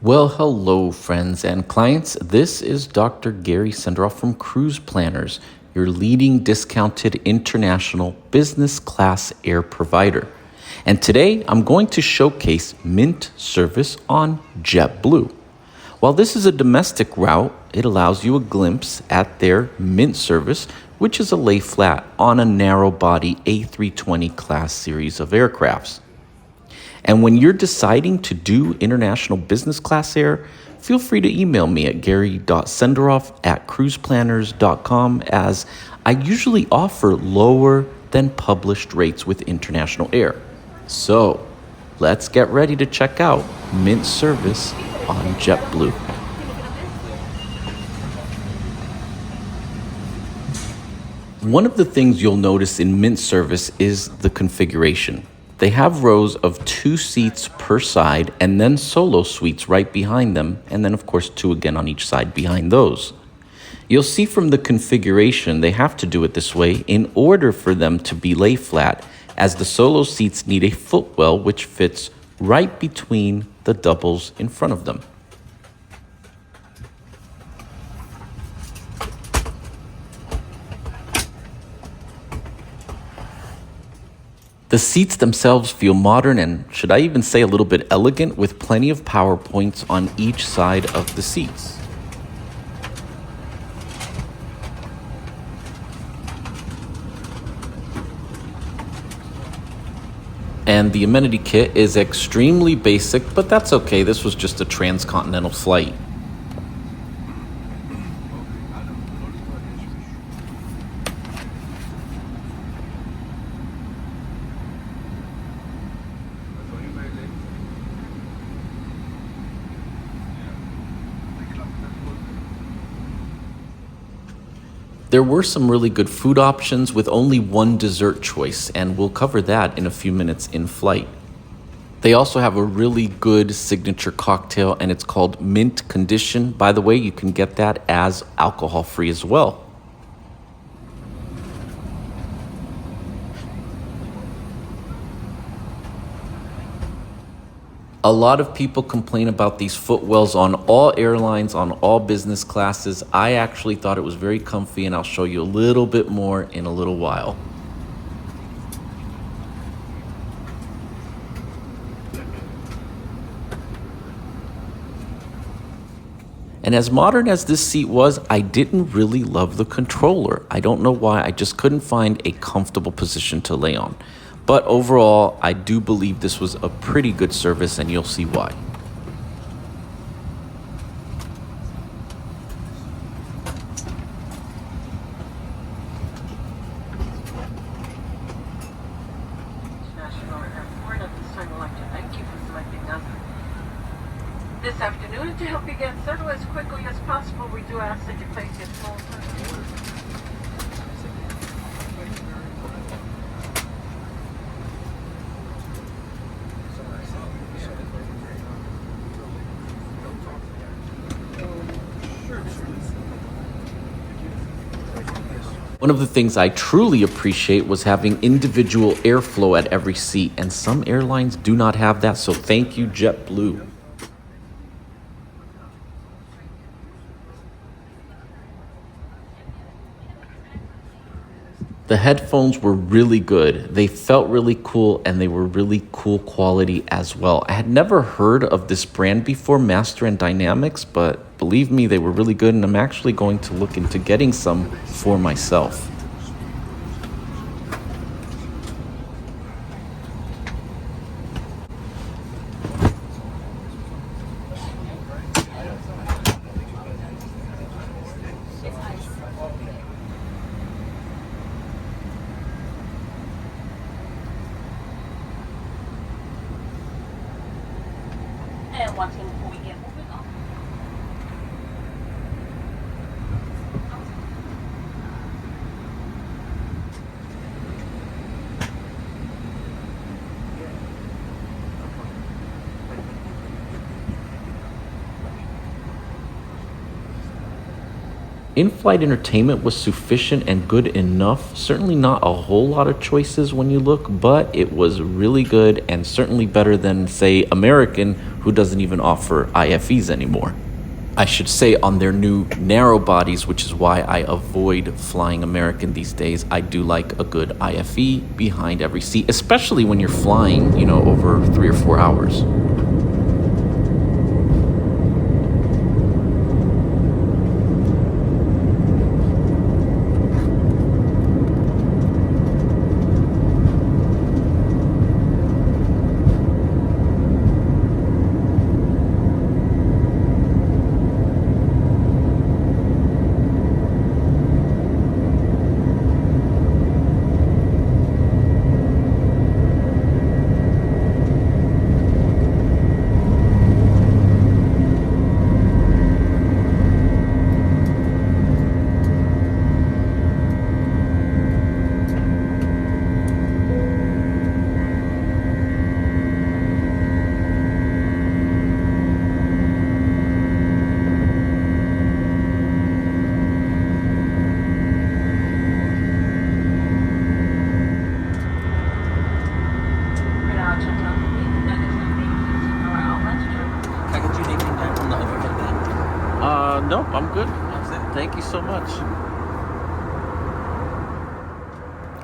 Well, hello, friends and clients. This is Dr. Gary Senderoff from Cruise Planners, your leading discounted international business class air provider. And today I'm going to showcase Mint service on JetBlue. While this is a domestic route, it allows you a glimpse at their Mint service, which is a Layflat on a narrow-body A320 class series of aircrafts. And when you're deciding to do international business class air, feel free to email me at gary.senderoff@cruiseplanners.com, as I usually offer lower than published rates with international air. So let's get ready to check out Mint service on JetBlue. One of the things you'll notice in Mint service is the configuration. They have rows of 2 seats per side and then solo suites right behind them, and then of course 2 again on each side behind those. You'll see from the configuration they have to do it this way in order for them to be lay flat, as the solo seats need a footwell which fits right between the doubles in front of them. The seats themselves feel modern and, should I even say, a little bit elegant, with plenty of power points on each side of the seats. And the amenity kit is extremely basic, but that's okay. This was just a transcontinental flight. There were some really good food options with only one dessert choice, and we'll cover that in a few minutes in flight. They also have a really good signature cocktail, and it's called Mint Condition. By the way, you can get that as alcohol-free as well. A lot of people complain about these footwells on all airlines, on all business classes. I actually thought it was very comfy, and I'll show you a little bit more in a little while. And as modern as this seat was, I didn't really love the controller. I don't know why, I just couldn't find a comfortable position to lay on. But overall, I do believe this was a pretty good service, and you'll see why. International Airport. At this time, I'd like to thank you for selecting us this afternoon. To help you get settled as quickly as possible, we do ask that you place your phone on. One of the things I truly appreciate was having individual airflow at every seat, and some airlines do not have that, so thank you, JetBlue. The headphones were really good. They felt really cool, and they were really cool quality as well. I had never heard of this brand before, Master and Dynamics, but believe me, they were really good, and I'm actually going to look into getting some for myself. And one thing before we get moving on. In-flight entertainment was sufficient and good enough. Certainly not a whole lot of choices when you look, but it was really good and certainly better than, say, American, who doesn't even offer IFEs anymore. I should say on their new narrow bodies, which is why I avoid flying American these days. I do like a good IFE behind every seat, especially when you're flying, over 3 or 4 hours. Nope, I'm good. Thank you so much.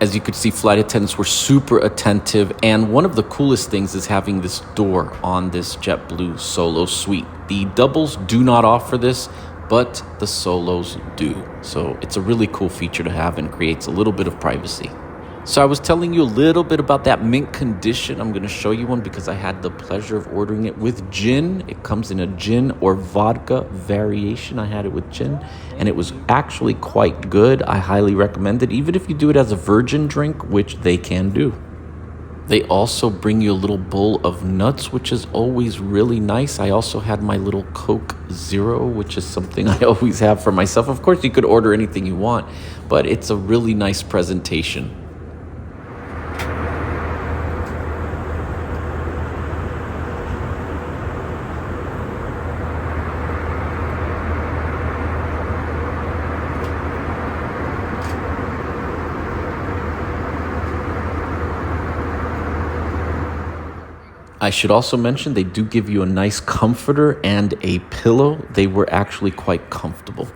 As you could see, flight attendants were super attentive, and one of the coolest things is having this door on this JetBlue Solo suite. The doubles do not offer this, but the solos do. So it's a really cool feature to have and creates a little bit of privacy. So I was telling you a little bit about that mint condition. I'm going to show you one because I had the pleasure of ordering it with gin. It comes in a gin or vodka variation. I had it with gin, and it was actually quite good. I highly recommend it, even if you do it as a virgin drink, which they can do. They also bring you a little bowl of nuts, which is always really nice. I also had my little Coke Zero, which is something I always have for myself. Of course, you could order anything you want, but it's a really nice presentation. I should also mention they do give you a nice comforter and a pillow. They were actually quite comfortable.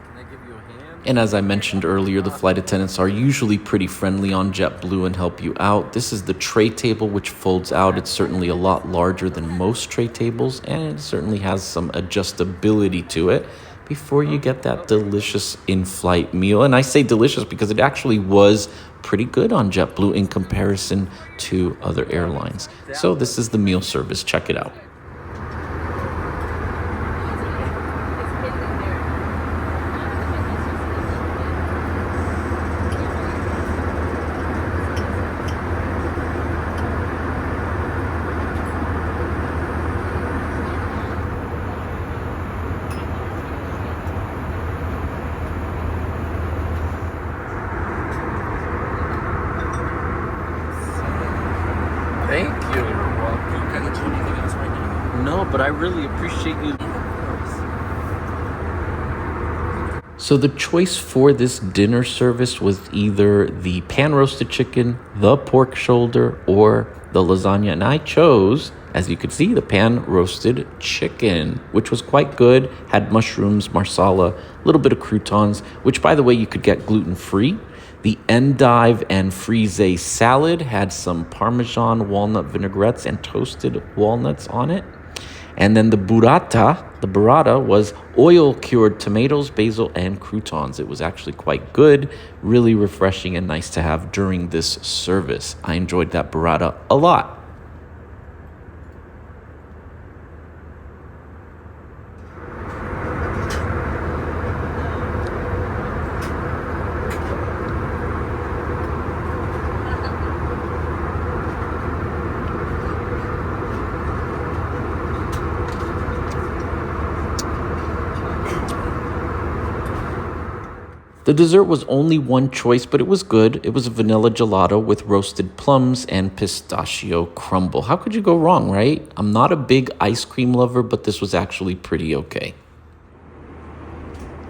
And as I mentioned earlier, the flight attendants are usually pretty friendly on JetBlue and help you out. This is the tray table, which folds out. It's certainly a lot larger than most tray tables, and it certainly has some adjustability to it before you get that delicious in-flight meal. And I say delicious because it actually was pretty good on JetBlue in comparison to other airlines. So this is the meal service. Check it out. Thank you. You're welcome. Can I get you anything else right now? No, but I really appreciate you. So the choice for this dinner service was either the pan-roasted chicken, the pork shoulder, or the lasagna. And I chose, as you could see, the pan-roasted chicken, which was quite good. Had mushrooms, marsala, a little bit of croutons, which, by the way, you could get gluten-free. The endive and frise salad had some Parmesan walnut vinaigrettes and toasted walnuts on it. And then the burrata was oil-cured tomatoes, basil, and croutons. It was actually quite good, really refreshing and nice to have during this service. I enjoyed that burrata a lot. The dessert was only one choice, but it was good. It was a vanilla gelato with roasted plums and pistachio crumble. How could you go wrong, right? I'm not a big ice cream lover, but this was actually pretty okay.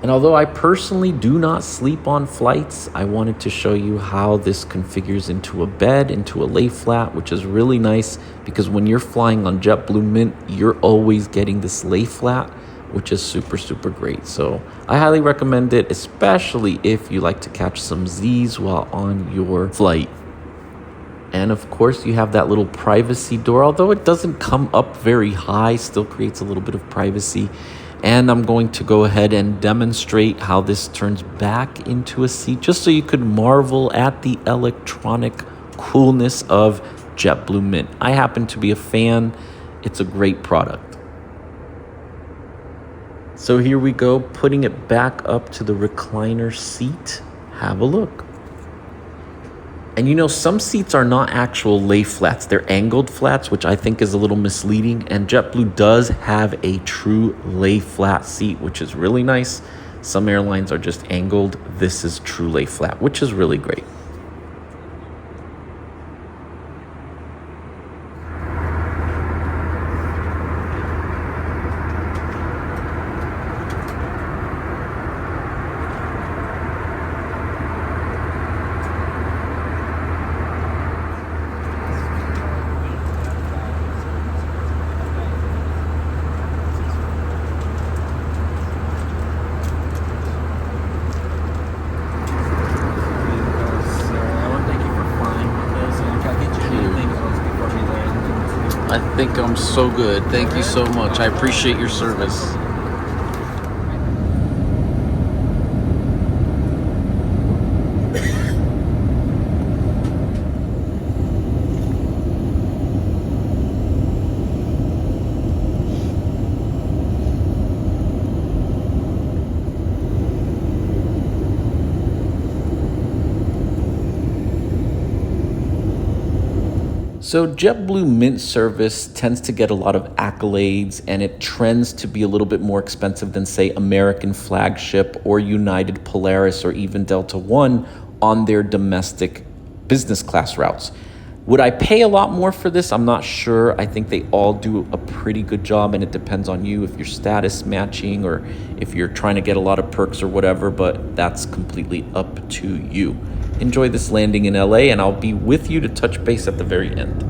And although I personally do not sleep on flights, I wanted to show you how this configures into a bed, into a Layflat, which is really nice because when you're flying on JetBlue Mint, you're always getting this Layflat, which is super, super great. So I highly recommend it, especially if you like to catch some Z's while on your flight. And of course, you have that little privacy door, although it doesn't come up very high, still creates a little bit of privacy. And I'm going to go ahead and demonstrate how this turns back into a seat, just so you could marvel at the electronic coolness of JetBlue Mint. I happen to be a fan. It's a great product. So here we go, putting it back up to the recliner seat. Have a look. And you know, some seats are not actual lay flats. They're angled flats, which I think is a little misleading. And JetBlue does have a true lay flat seat, which is really nice. Some airlines are just angled. This is true lay flat, which is really great. I think I'm so good. Thank you so much. I appreciate your service. So JetBlue Mint service tends to get a lot of accolades, and it trends to be a little bit more expensive than, say, American Flagship or United Polaris or even Delta One on their domestic business class routes. Would I pay a lot more for this? I'm not sure. I think they all do a pretty good job, and it depends on you if you're status matching or if you're trying to get a lot of perks or whatever, but that's completely up to you. Enjoy this landing in LA, and I'll be with you to touch base at the very end.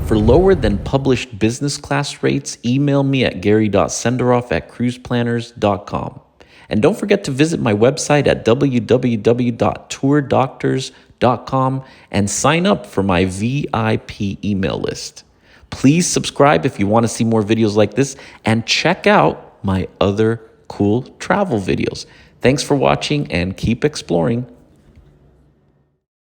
For lower than published business class rates, email me at gary.senderoff@cruiseplanners.com. And don't forget to visit my website at www.tourdoctors.com and sign up for my VIP email list. Please subscribe if you want to see more videos like this, and check out my other cool travel videos. Thanks for watching, and keep exploring.